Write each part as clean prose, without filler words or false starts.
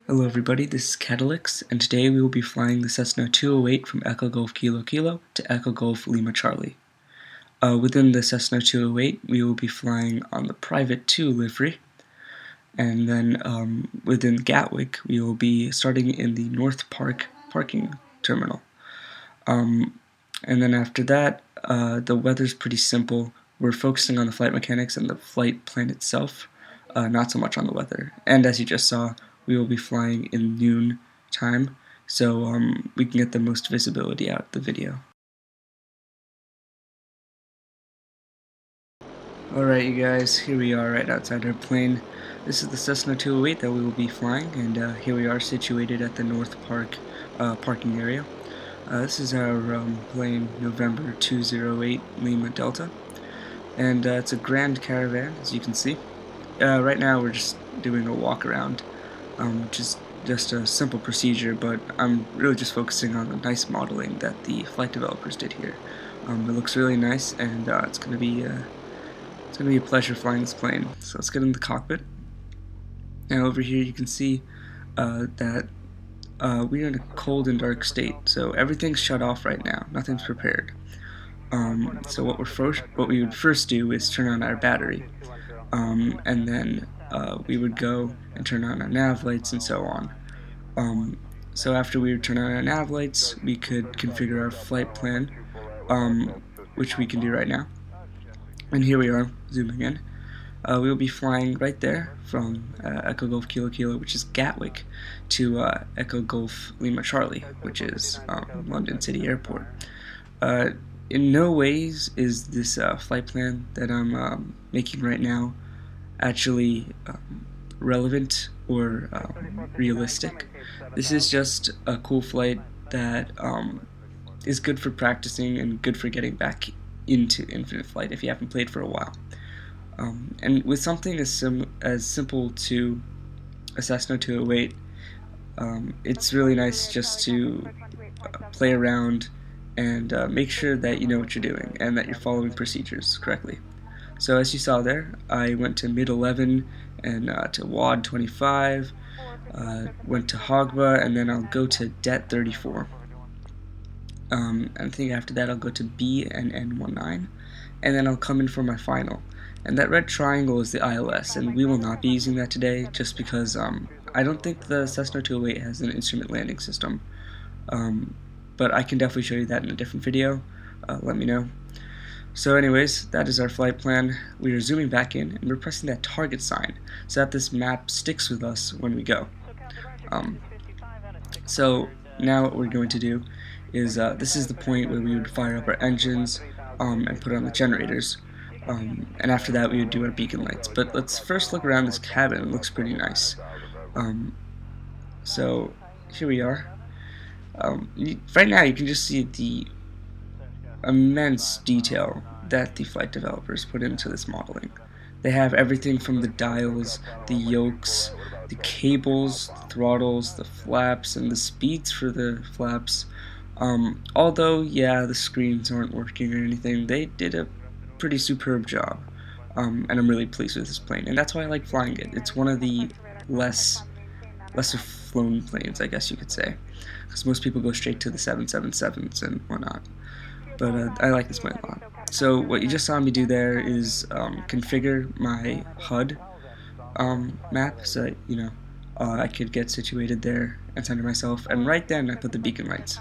Hello everybody, this is Catalyx, and today we will be flying the Cessna 208 from Echo Golf Kilo Kilo to Echo Golf Lima Charlie. Within the Cessna 208, we will be flying on the Private 2 livery, and then within Gatwick, we will be starting in the North Park parking terminal. And then after that, the weather's pretty simple. We're focusing on the flight mechanics and the flight plan itself, not so much on the weather. And as you just saw, we will be flying in noon time, so we can get the most visibility out of the video. Alright you guys, here we are right outside our plane. This is the Cessna 208 that we will be flying, and here we are situated at the North Park parking area. This is our plane November 208 Lima Delta, and it's a Grand Caravan, as you can see. Right now we're just doing a walk around, which is just a simple procedure, but I'm really just focusing on the nice modeling that the flight developers did here. It looks really nice, and it's going to be a pleasure flying this plane. So let's get in the cockpit. Now over here you can see that we're in a cold and dark state, so everything's shut off right now. Nothing's prepared. So what we would first do is turn on our battery, and then we would go and turn on our nav lights and so on. So after we would turn on our nav lights, we could configure our flight plan, which we can do right now. And here we are, zooming in. We will be flying right there from Echo Golf Kilo Kilo, which is Gatwick, to Echo Golf Lima Charlie, which is London City Airport. In no ways is this flight plan that I'm making right now actually relevant or realistic. This is just a cool flight that is good for practicing and good for getting back into infinite flight if you haven't played for a while. And with something as simple to a Cessna 208, it's really nice just to play around and make sure that you know what you're doing and that you're following procedures correctly. So as you saw there, I went to mid 11 and to WAD 25, went to Hogba, and then I'll go to Det 34. And I think after that I'll go to B and N19, and then I'll come in for my final. And that red triangle is the ILS, and we will not be using that today just because I don't think the Cessna 208 has an instrument landing system. But I can definitely show you that in a different video. Let me know. So anyways, that is our flight plan. We are zooming back in, and we're pressing that target sign so that this map sticks with us when we go. So now what we're going to do is this is the point where we would fire up our engines and put on the generators. And after that we would do our beacon lights. But let's first look around this cabin. It looks pretty nice. So here we are. Right now you can just see the immense detail that the flight developers put into this modeling. They have everything from the dials, the yokes, the cables, the throttles, the flaps, and the speeds for the flaps. Although, yeah, the screens aren't working or anything, they did a pretty superb job. And I'm really pleased with this plane, and that's why I like flying it. It's one of the lesser flown planes, I guess you could say, because most people go straight to the 777s and whatnot. But I like this plane a lot. So what you just saw me do there is configure my HUD map so that, you know, I could get situated there and center myself. And right then I put the beacon lights.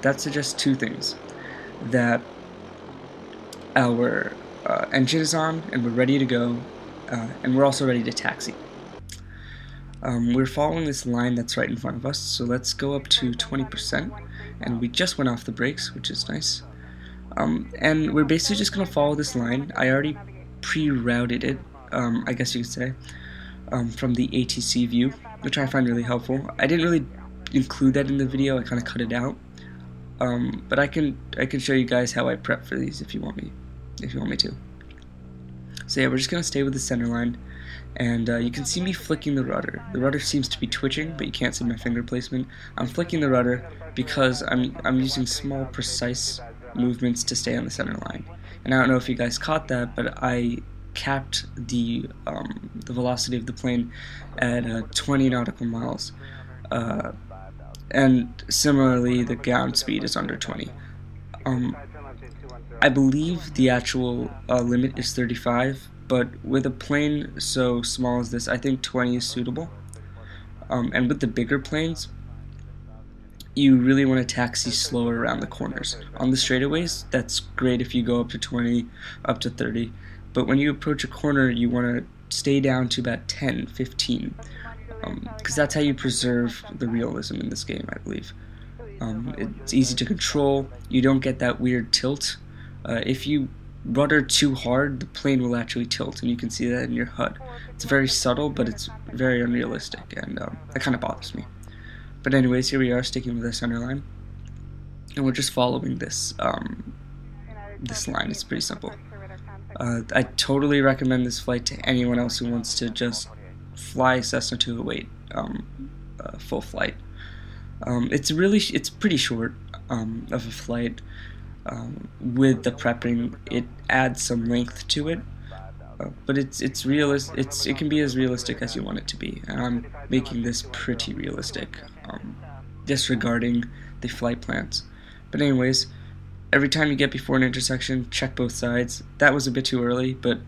That suggests two things: that our engine is on and we're ready to go, and we're also ready to taxi. We're following this line that's right in front of us, so let's go up to 20%, and we just went off the brakes, which is nice. And we're basically just going to follow this line. I already pre-routed it, I guess you could say, from the ATC view, which I find really helpful. I didn't really include that in the video, I kind of cut it out. But I can show you guys how I prep for these if you want me to. So yeah, we're just going to stay with the center line, and you can see me flicking the rudder. The rudder seems to be twitching, but you can't see my finger placement. I'm flicking the rudder because I'm using small, precise movements to stay on the center line. And I don't know if you guys caught that, but I capped the velocity of the plane at 20 nautical miles. and similarly the ground speed is under 20. I believe the actual limit is 35, but with a plane so small as this, I think 20 is suitable. And with the bigger planes, you really want to taxi slower around the corners. On the straightaways, that's great if you go up to 20, up to 30, but when you approach a corner, you want to stay down to about 10, 15, because that's how you preserve the realism in this game, I believe. It's easy to control, you don't get that weird tilt. If you rudder too hard, the plane will actually tilt, and you can see that in your HUD. It's very subtle, but it's very unrealistic, and that kind of bothers me. But anyways, here we are sticking with the center line, and we're just following this this line. It's pretty simple. I totally recommend this flight to anyone else who wants to just fly Cessna 208 full flight. It's pretty short of a flight. With the prepping, it adds some length to it, but it's realistic. It can be as realistic as you want it to be, and I'm making this pretty realistic, disregarding the flight plans. But anyways, every time you get before an intersection, check both sides. That was a bit too early, but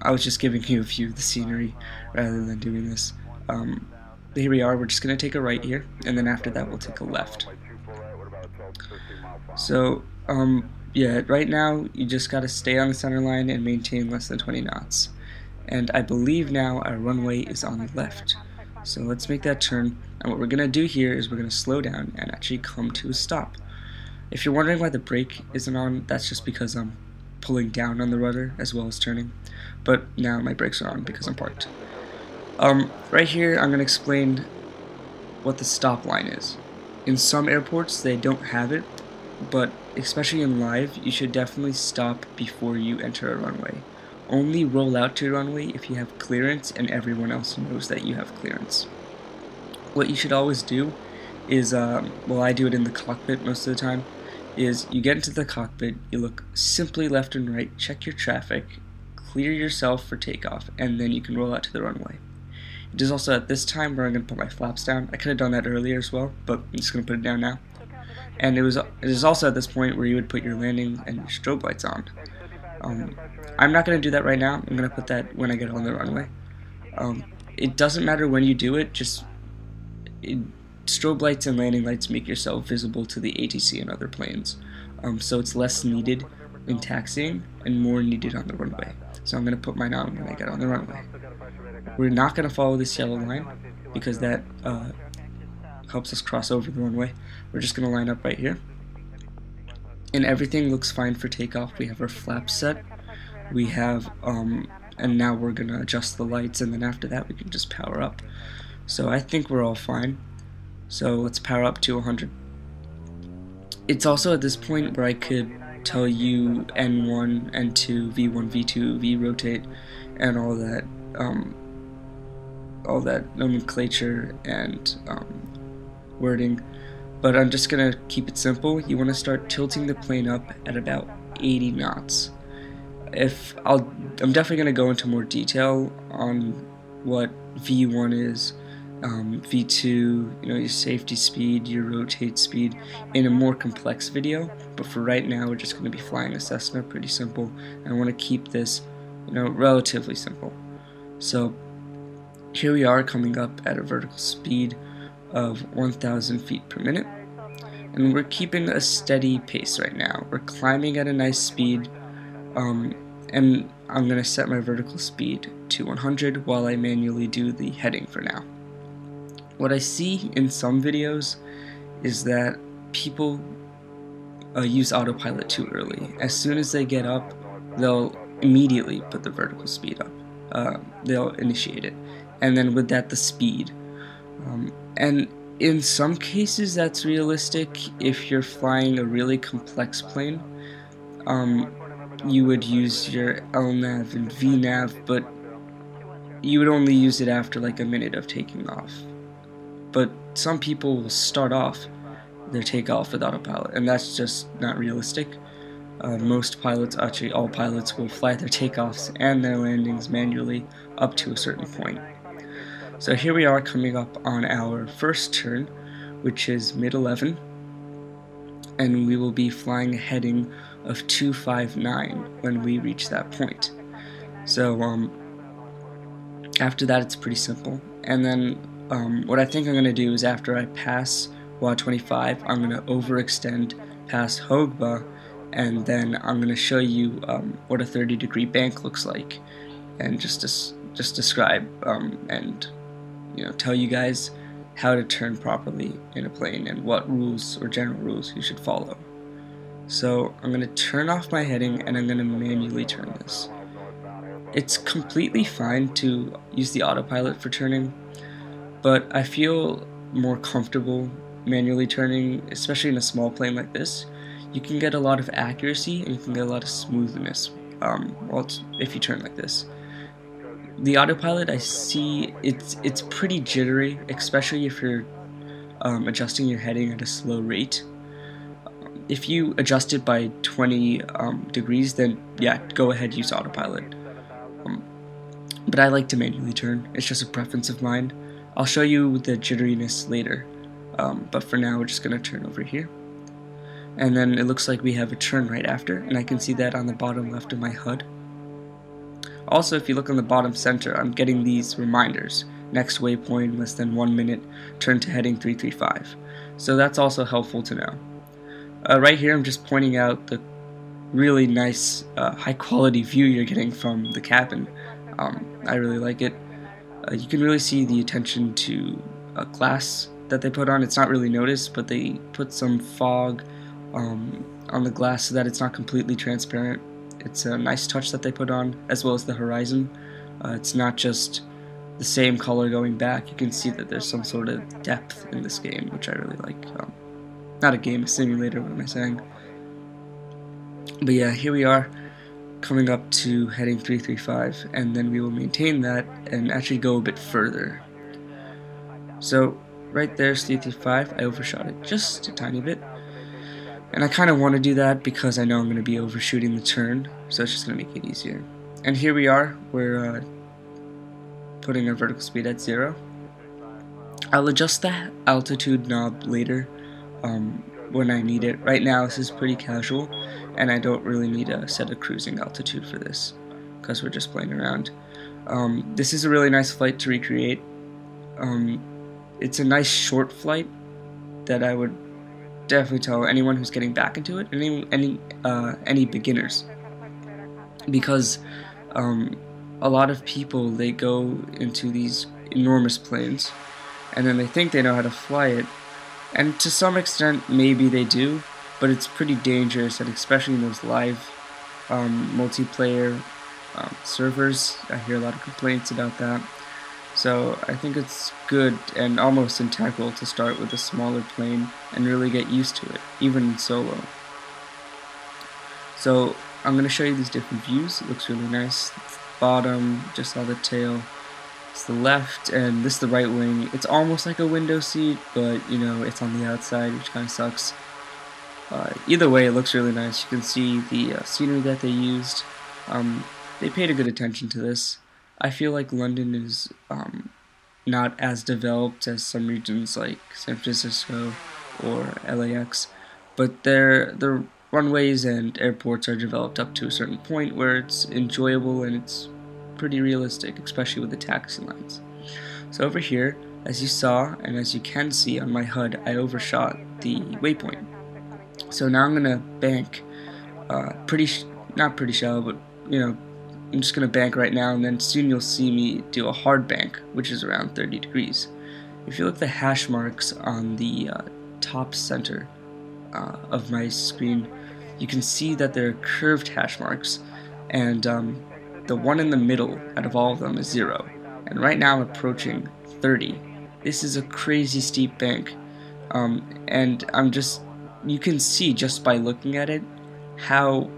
I was just giving you a view of the scenery rather than doing this. Here we are. We're just going to take a right here, and then after that we'll take a left. So yeah, right now you just got to stay on the center line and maintain less than 20 knots. And I believe now our runway is on the left. So let's make that turn, and what we're going to do here is we're going to slow down and actually come to a stop. If you're wondering why the brake isn't on, that's just because I'm pulling down on the rudder as well as turning. But now my brakes are on because I'm parked. Right here I'm going to explain what the stop line is. In some airports they don't have it, but especially in live, you should definitely stop before you enter a runway. Only roll out to your runway if you have clearance and everyone else knows that you have clearance. What you should always do is, well, I do it in the cockpit most of the time, is you get into the cockpit, you look simply left and right, check your traffic, clear yourself for takeoff, and then you can roll out to the runway. It is also at this time where I'm going to put my flaps down. I could have done that earlier as well, but I'm just going to put it down now. And it is also at this point where you would put your landing and your strobe lights on. I'm not going to do that right now. I'm going to put that when I get on the runway. It doesn't matter when you do it, strobe lights and landing lights make yourself visible to the ATC and other planes. So it's less needed in taxiing and more needed on the runway. So I'm going to put mine on when I get on the runway. We're not going to follow this yellow line because that helps us cross over the runway. We're just going to line up right here. And everything looks fine for takeoff. We have our flaps set. We have, and now we're going to adjust the lights, and then after that we can just power up. So I think we're all fine. So let's power up to 100. It's also at this point where I could tell you N1, N2, V1, V2, V rotate, and all that nomenclature and wording, but I'm just gonna keep it simple. You want to start tilting the plane up at about 80 knots. I'm definitely gonna go into more detail on what V1 is, V2, your safety speed, your rotate speed, in a more complex video. But for right now, we're just going to be flying a Cessna, pretty simple. And I want to keep this, relatively simple. So here we are coming up at a vertical speed of 1,000 feet per minute, and we're keeping a steady pace right now. We're climbing at a nice speed, and I'm going to set my vertical speed to 100 while I manually do the heading for now. What I see in some videos is that people use autopilot too early. As soon as they get up, they'll immediately put the vertical speed up. They'll initiate it, and then with that the speed. And in some cases that's realistic. If you're flying a really complex plane, you would use your LNAV and VNAV, but you would only use it after like a minute of taking off. But some people will start off their takeoff with autopilot, and that's just not realistic. Most pilots, actually all pilots, will fly their takeoffs and their landings manually up to a certain point. So here we are coming up on our first turn, which is mid 11, and we will be flying a heading of 259 when we reach that point. So after that it's pretty simple, and then what I think I'm going to do is after I pass WA 25, I'm going to overextend past Hogba, and then I'm going to show you what a 30-degree bank looks like, and just describe and tell you guys how to turn properly in a plane and what rules or general rules you should follow. So I'm going to turn off my heading and I'm going to manually turn this. It's completely fine to use the autopilot for turning, but I feel more comfortable manually turning, especially in a small plane like this. You can get a lot of accuracy and you can get a lot of smoothness if you turn like this. The autopilot, I see it's pretty jittery, especially if you're adjusting your heading at a slow rate. If you adjust it by 20 degrees, then yeah, go ahead, use autopilot. But I like to manually turn. It's just a preference of mine. I'll show you the jitteriness later, but for now we're just going to turn over here. And then it looks like we have a turn right after, and I can see that on the bottom left of my HUD. Also, if you look on the bottom center, I'm getting these reminders. Next waypoint, less than 1 minute, turn to heading 335. So that's also helpful to know. Right here, I'm just pointing out the really nice, high-quality view you're getting from the cabin. I really like it. You can really see the attention to glass that they put on. It's not really noticed, but they put some fog on the glass so that it's not completely transparent. It's a nice touch that they put on, as well as the horizon. It's not just the same color going back. You can see that there's some sort of depth in this game, which I really like. Not a game, a simulator, what am I saying? But yeah, here we are, coming up to heading 335, and then we will maintain that and actually go a bit further. So, right there's 335, I overshot it just a tiny bit. And I kind of want to do that because I know I'm going to be overshooting the turn, so it's just going to make it easier. And here we are, we're putting our vertical speed at 0. I'll adjust the altitude knob later when I need it. Right now this is pretty casual, and I don't really need a set a cruising altitude for this, because we're just playing around. This is a really nice flight to recreate. It's a nice short flight that I would definitely tell anyone who's getting back into it, any beginners, because a lot of people, they go into these enormous planes and then they think they know how to fly it, and to some extent maybe they do, but it's pretty dangerous, and especially in those live multiplayer servers. I hear a lot of complaints about that. So I think it's good and almost integral to start with a smaller plane and really get used to it, even in solo. So I'm going to show you these different views. It looks really nice. It's the bottom, just saw the tail. It's the left, and this is the right wing. It's almost like a window seat, but you know, it's on the outside, which kind of sucks. Either way, it looks really nice. You can see the scenery that they used. They paid a good attention to this. I feel like London is not as developed as some regions like San Francisco or LAX, but their runways and airports are developed up to a certain point where it's enjoyable and it's pretty realistic, especially with the taxi lines. So over here, as you saw and as you can see on my HUD, I overshot the waypoint. So now I'm gonna bank, not pretty shallow, but you know, I'm just going to bank right now, and then soon you'll see me do a hard bank, which is around 30 degrees. If you look at the hash marks on the top center of my screen, you can see that they're curved hash marks, and the one in the middle out of all of them is 0. And right now I'm approaching 30. This is a crazy steep bank, and you can see just by looking at it how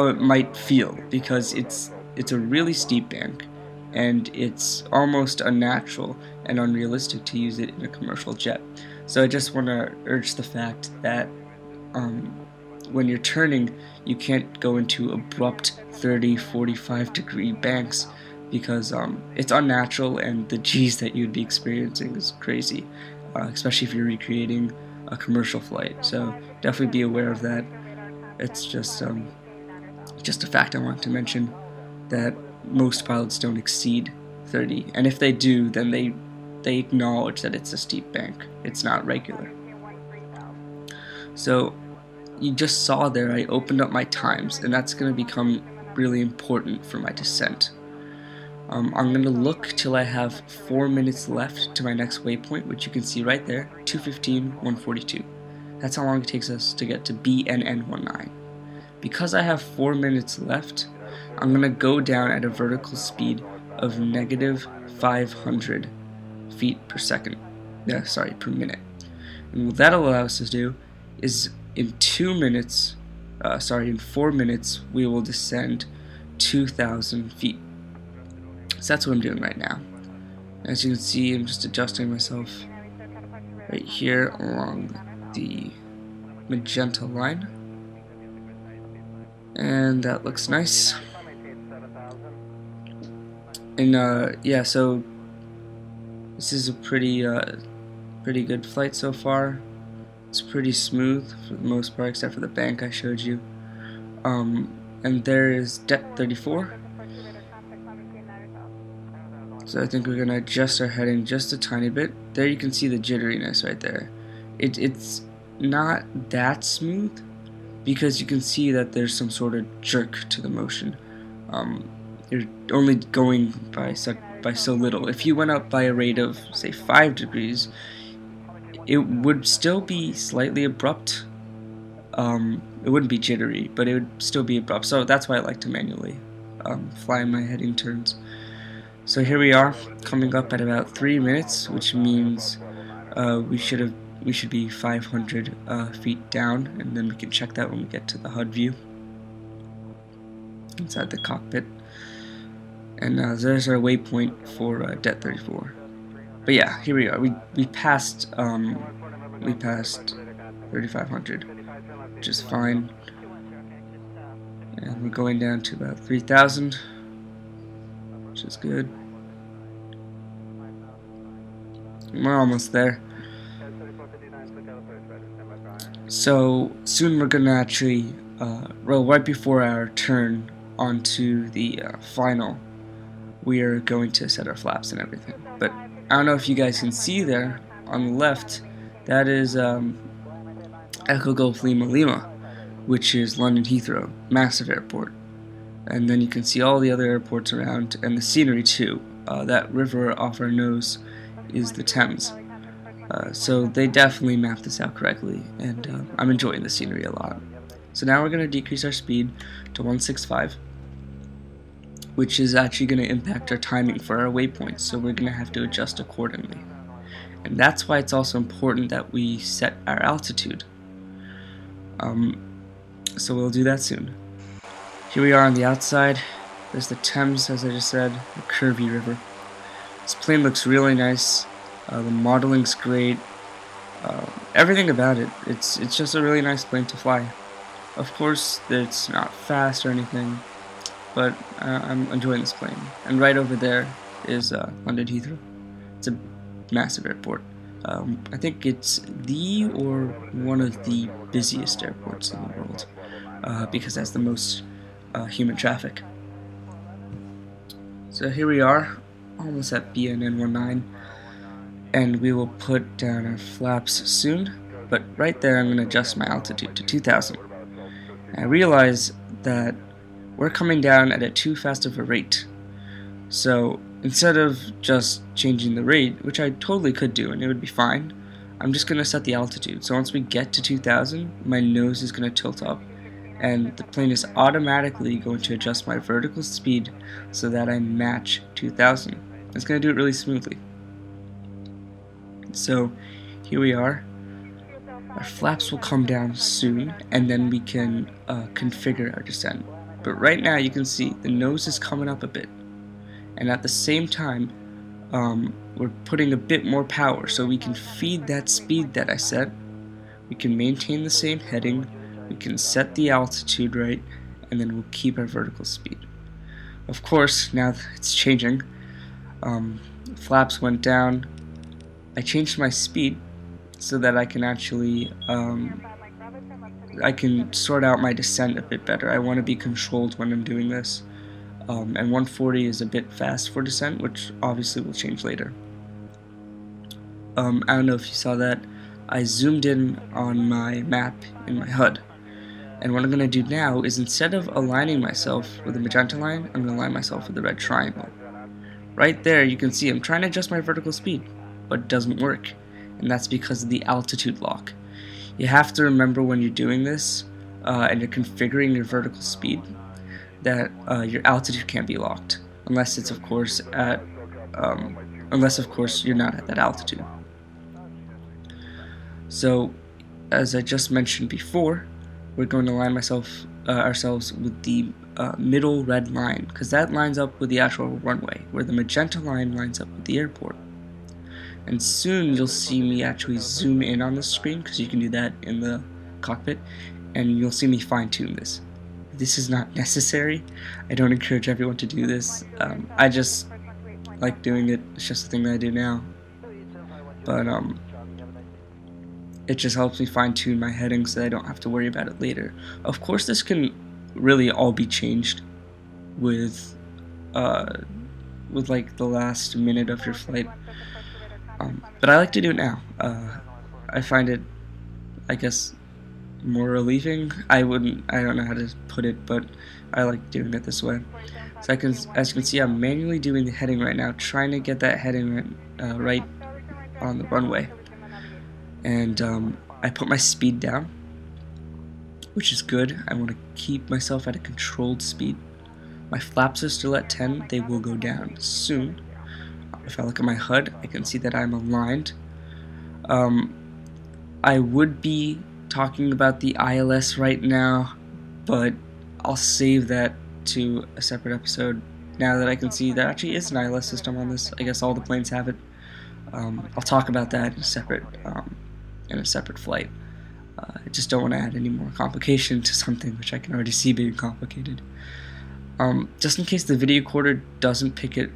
it might feel, because it's a really steep bank and it's almost unnatural and unrealistic to use it in a commercial jet. So I just want to urge the fact that when you're turning, you can't go into abrupt 30-45 degree banks, because it's unnatural, and the G's that you'd be experiencing is crazy, especially if you're recreating a commercial flight. So definitely be aware of that. It's just a fact I want to mention, that most pilots don't exceed 30, and if they do, then they acknowledge that it's a steep bank. It's not regular. So you just saw there I opened up my times, and that's going to become really important for my descent. I'm going to look till I have 4 minutes left to my next waypoint, which you can see right there, 2:15, 1:42. That's how long it takes us to get to BNN19. Because I have 4 minutes left, I'm going to go down at a vertical speed of -500 feet per second. Per minute. And what that allows us to do is in 4 minutes, we will descend 2,000 feet. So that's what I'm doing right now. As you can see, I'm just adjusting myself right here along the magenta line. And that looks nice. And yeah, so this is a pretty good flight so far. It's pretty smooth for the most part, except for the bank I showed you. And there is Det 34. So I think we're gonna adjust our heading just a tiny bit. There you can see the jitteriness right there. It's not that smooth, because you can see that there's some sort of jerk to the motion. You're only going by so little. If you went up by a rate of, say, 5 degrees, it would still be slightly abrupt. It wouldn't be jittery, but it would still be abrupt. So that's why I like to manually fly my heading turns. So here we are, coming up at about 3 minutes, which means we should be 500 feet down, and then we can check that when we get to the HUD view inside the cockpit. And there's our waypoint for Det 34. But yeah, here we are. We passed 3,500, which is fine. And we're going down to about 3,000, which is good. We're almost there. So soon we're gonna actually right before our turn onto the final, we are going to set our flaps and everything. But I don't know if you guys can see there on the left, that is Echo Golf Lima Lima, which is London Heathrow, massive airport. And then you can see all the other airports around, and the scenery too. That river off our nose is the Thames. So they definitely mapped this out correctly, and I'm enjoying the scenery a lot. So now we're going to decrease our speed to 165, which is actually going to impact our timing for our waypoints, so we're going to have to adjust accordingly. And that's why it's also important that we set our altitude. So we'll do that soon. Here we are on the outside. There's the Thames, as I just said, the curvy river. This plane looks really nice. The modeling's great. Everything about it. It's just a really nice plane to fly. Of course, it's not fast or anything, but I'm enjoying this plane. And right over there is London Heathrow. It's a massive airport. I think it's the or one of the busiest airports in the world, because it has the most human traffic. So here we are, almost at BNN19, and we will put down our flaps soon, but right there I'm going to adjust my altitude to 2,000. I realize that we're coming down at a too fast of a rate, so instead of just changing the rate, which I totally could do and it would be fine, I'm just going to set the altitude. So once we get to 2,000, my nose is going to tilt up, and the plane is automatically going to adjust my vertical speed so that I match 2,000. It's going to do it really smoothly. So here we are. Our flaps will come down soon, and then we can configure our descent. But right now you can see the nose is coming up a bit, and at the same time we're putting a bit more power so we can feed that speed that I set. We can maintain the same heading, we can set the altitude right, and then we'll keep our vertical speed. Of course, now it's changing. Flaps went down. I changed my speed so that I can actually I can sort out my descent a bit better. I want to be controlled when I'm doing this. And 140 is a bit fast for descent, which obviously will change later. I don't know if you saw that. I zoomed in on my map in my HUD. And what I'm going to do now is, instead of aligning myself with the magenta line, I'm going to align myself with the red triangle. Right there you can see I'm trying to adjust my vertical speed, but it doesn't work. And that's because of the altitude lock. You have to remember when you're doing this and you're configuring your vertical speed that your altitude can't be locked, unless it's of course at you're not at that altitude. So, as I just mentioned before, we're going to align ourselves with the middle red line, because that lines up with the actual runway, where the magenta line lines up with the airport. And soon you'll see me actually zoom in on the screen, because you can do that in the cockpit, and you'll see me fine-tune this. This is not necessary. I don't encourage everyone to do this. I just like doing it. It's just the thing that I do now. But it just helps me fine-tune my heading so that I don't have to worry about it later. Of course, this can really all be changed with like the last minute of your flight. But I like to do it now. I find it, I guess, more relieving. I don't know how to put it, but I like doing it this way. So as you can see, I'm manually doing the heading right now, trying to get that heading right on the runway. And I put my speed down, which is good. I want to keep myself at a controlled speed. My flaps are still at 10. They will go down soon. If I look at my HUD, I can see that I'm aligned. I would be talking about the ILS right now, but I'll save that to a separate episode. Now that I can see there actually is an ILS system on this, I guess all the planes have it. I'll talk about that in a separate flight. I just don't want to add any more complication to something which I can already see being complicated. Just in case the video recorder doesn't pick it,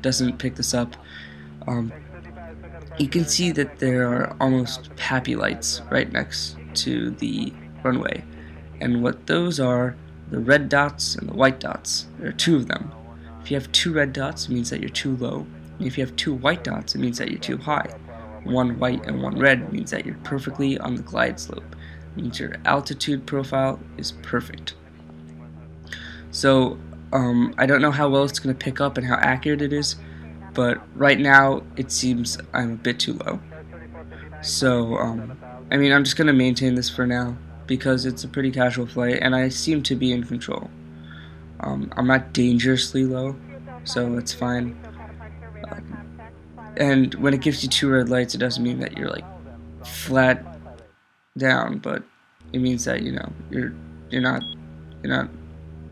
doesn't pick this up. You can see that there are almost happy lights right next to the runway, and what those are, the red dots and the white dots. There are two of them. If you have two red dots, it means that you're too low, and if you have two white dots, it means that you're too high. One white and one red means that you're perfectly on the glide slope. It means your altitude profile is perfect. So I don't know how well it's going to pick up and how accurate it is, but right now it seems I'm a bit too low. So I mean, I'm just going to maintain this for now because it's a pretty casual flight and I seem to be in control. I'm not dangerously low, so that's fine. And when it gives you two red lights, it doesn't mean that you're like flat down, but it means that, you know, you're not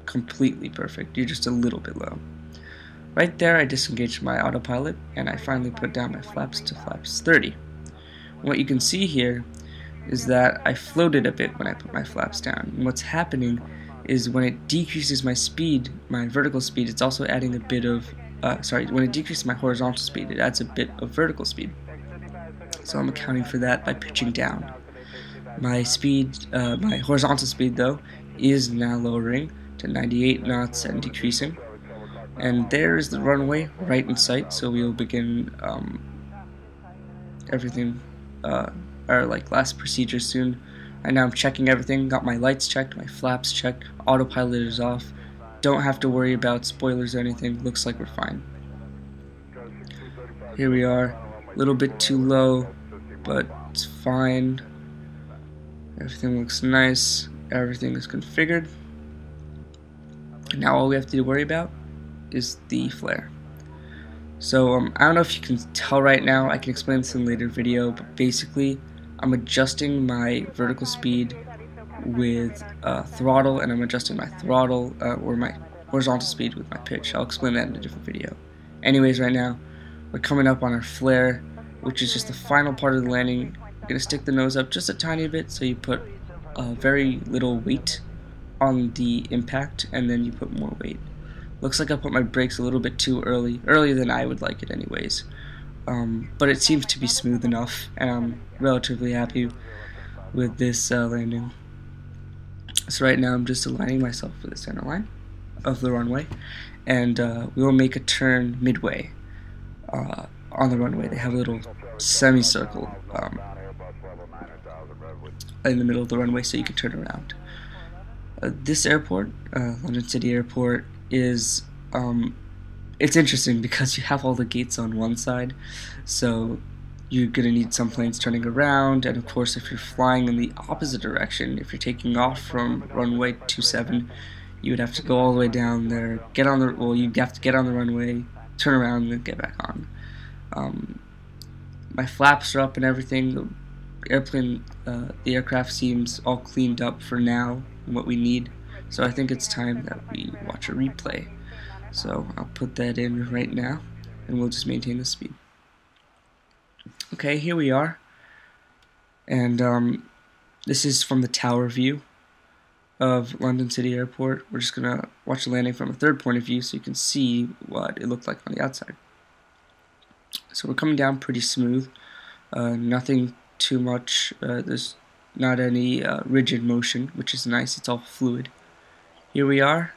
completely perfect. You're just a little bit low. Right there, I disengaged my autopilot and I finally put down my flaps to flaps 30. What you can see here is that I floated a bit when I put my flaps down. And what's happening is when it decreases my speed, my vertical speed, it's also adding a bit of when it decreases my horizontal speed, it adds a bit of vertical speed. So I'm accounting for that by pitching down. My horizontal speed though is now lowering to 98 knots and decreasing. And there is the runway right in sight, so we will begin everything, our last procedure soon. And now I'm checking everything, got my lights checked, my flaps checked, autopilot is off. Don't have to worry about spoilers or anything, looks like we're fine. Here we are, a little bit too low, but it's fine. Everything looks nice, everything is configured. Now all we have to worry about is the flare. So I don't know if you can tell right now, I can explain this in a later video, but basically I'm adjusting my vertical speed with throttle, and I'm adjusting my throttle or my horizontal speed with my pitch. I'll explain that in a different video. Anyways, right now we're coming up on our flare, which is just the final part of the landing. You're going to stick the nose up just a tiny bit so you put very little weight on the impact, and then you put more weight. Looks like I put my brakes a little bit too earlier than I would like it anyways. But it seems to be smooth enough, and I'm relatively happy with this landing. So right now I'm just aligning myself with the center line of the runway, and we will make a turn midway on the runway. They have a little semicircle in the middle of the runway so you can turn around. This airport, London City Airport, is it's interesting because you have all the gates on one side, so you're going to need some planes turning around, and of course if you're flying in the opposite direction, if you're taking off from runway 27, you would have to go all the way down there, you'd have to get on the runway, turn around, and then get back on. My flaps are up and everything. The aircraft seems all cleaned up for now, and what we need, so I think it's time that we watch a replay. So I'll put that in right now, and we'll just maintain the speed. Okay, here we are, and this is from the tower view of London City Airport. We're just gonna watch the landing from a third point of view so you can see what it looked like on the outside. So we're coming down pretty smooth, nothing too much, there's not any rigid motion, which is nice, it's all fluid. Here we are,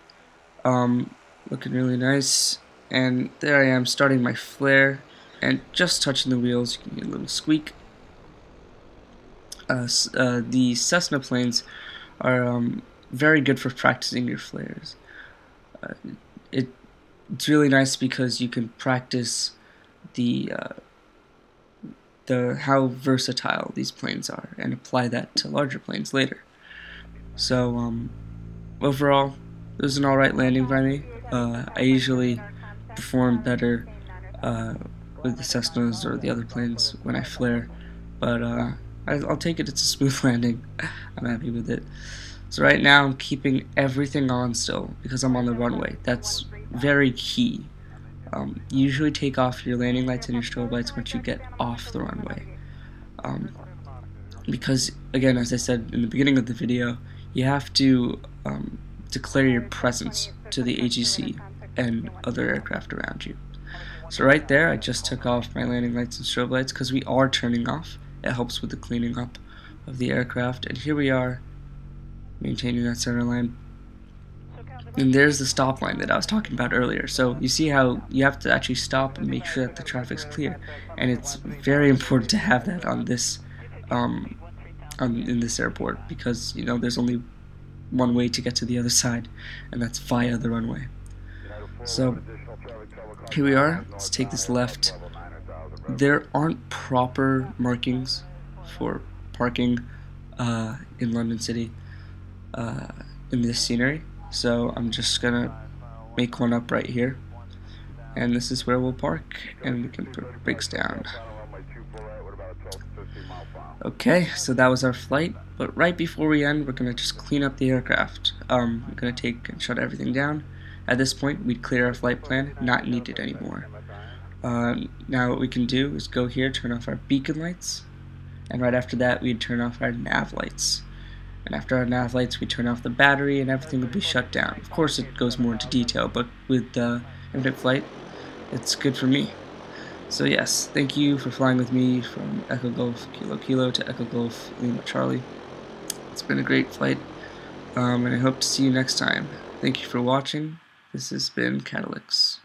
looking really nice, and there I am starting my flare, and just touching the wheels, you can get a little squeak. The Cessna planes are very good for practicing your flares. It's really nice because you can practice how versatile these planes are and apply that to larger planes later. So overall, it was an alright landing by me. I usually perform better with the Cessnas or the other planes when I flare, but I'll take it. It's a smooth landing. I'm happy with it. So right now I'm keeping everything on still because I'm on the runway. That's very key. You usually take off your landing lights and your strobe lights once you get off the runway. Because, again, as I said in the beginning of the video, you have to declare your presence to the AGC and other aircraft around you. So right there, I just took off my landing lights and strobe lights because we are turning off. It helps with the cleaning up of the aircraft. And here we are, maintaining that center line. And there's the stop line that I was talking about earlier. So you see how you have to actually stop and make sure that the traffic's clear. And it's very important to have that on this in this airport, because there's only one way to get to the other side, and that's via the runway. So here we are. Let's take this left. There aren't proper markings for parking in London City in this scenery, so I'm just gonna make one up right here, and this is where we'll park, and we can put brakes down. Okay, so that was our flight, but right before we end, we're gonna just clean up the aircraft. We're gonna take and shut everything down. At this point, we'd clear our flight plan, not needed anymore. Now what we can do is go here, turn off our beacon lights, and right after that we'd turn off our nav lights. And after our nav lights, we turn off the battery and everything will be shut down. Of course it goes more into detail, but with infinite flight, it's good for me. So yes, thank you for flying with me from Echo Golf Kilo Kilo to Echo Golf Lima Charlie. It's been a great flight, and I hope to see you next time. Thank you for watching. This has been Catalyx.